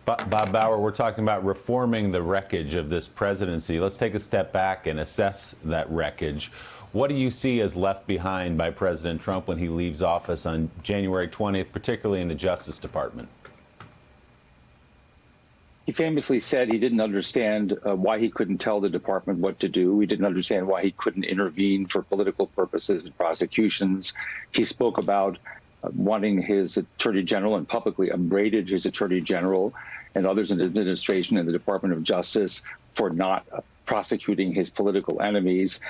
Bob Bauer, we're talking about reforming the wreckage of this presidency. Let's take a step back and assess that wreckage. What do you see as left behind by President Trump when he leaves office on January 20th, particularly in the Justice Department? He famously said he didn't understand why he couldn't tell the department what to do. He didn't understand why he couldn't intervene for political purposes in prosecutions. He spoke about wanting his attorney general and publicly upbraided his attorney general and others in the administration and the Department of Justice for not prosecuting his political enemies.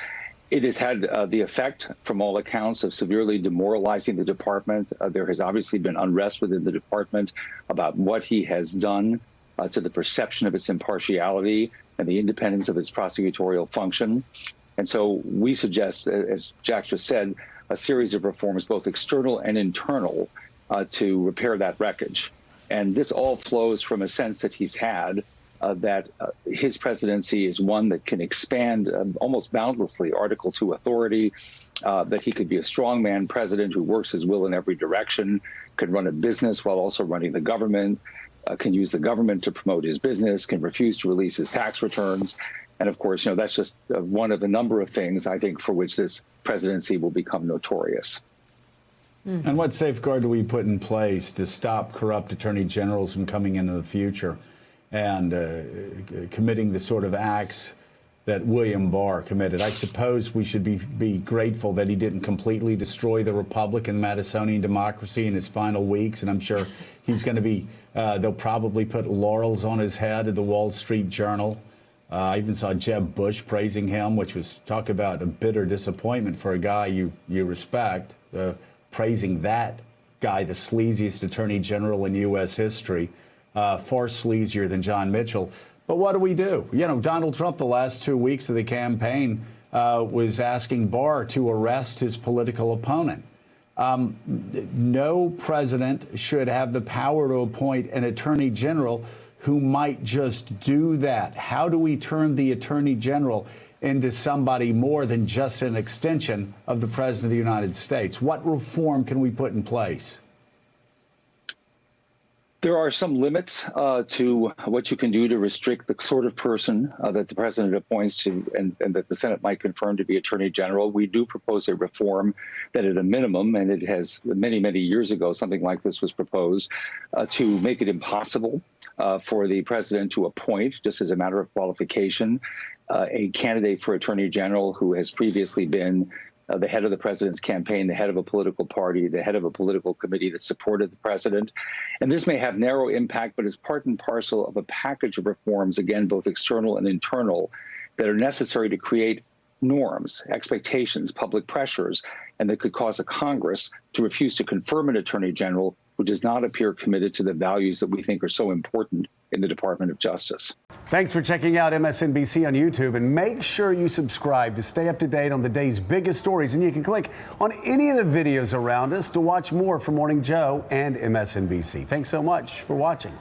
It has had the effect, from all accounts, of severely demoralizing the department. There has obviously been unrest within the department about what he has done to the perception of its impartiality and the independence of its prosecutorial function. And so we suggest, as Jack just said, a series of reforms, both external and internal, to repair that wreckage. And this all flows from a sense that he's had that his presidency is one that can expand almost boundlessly Article II authority, that he could be a strongman president who works his will in every direction, could run a business while also running the government, can use the government to promote his business, can refuse to release his tax returns. And of course, that's just one of a number of things, I think, for which this presidency will become notorious. And what safeguard do we put in place to stop corrupt attorney generals from coming into the future and committing the sort of acts that William Barr committed? I suppose we should be grateful that he didn't completely destroy the Republic and Madisonian democracy in his final weeks. And I'm sure he's going to be, they'll probably put laurels on his head at the Wall Street Journal. I even saw Jeb Bush praising him, which was, talk about a bitter disappointment for a guy you respect, praising that guy, the sleaziest attorney general in U.S. history, far sleazier than John Mitchell. But what do? Donald Trump, the last 2 weeks of the campaign, was asking Barr to arrest his political opponent. No president should have the power to appoint an attorney general who might just do that. How do we turn the attorney general into somebody more than just an extension of the president of the United States? What reform can we put in place? There are some limits to what you can do to restrict the sort of person that the president appoints to and that the Senate might confirm to be attorney general. We do propose a reform that at a minimum, and it has many, many years ago, something like this was proposed, to make it impossible for the president to appoint, just as a matter of qualification, a candidate for attorney general who has previously been the head of the president's campaign, the head of a political party, the head of a political committee that supported the president. And this may have narrow impact, but is part and parcel of a package of reforms, again, both external and internal, that are necessary to create norms, expectations, public pressures, and that could cause a Congress to refuse to confirm an attorney general who does not appear committed to the values that we think are so important in the Department of Justice. Thanks for checking out MSNBC on YouTube, and make sure you subscribe to stay up to date on the day's biggest stories. And you can click on any of the videos around us to watch more from Morning Joe and MSNBC. Thanks so much for watching.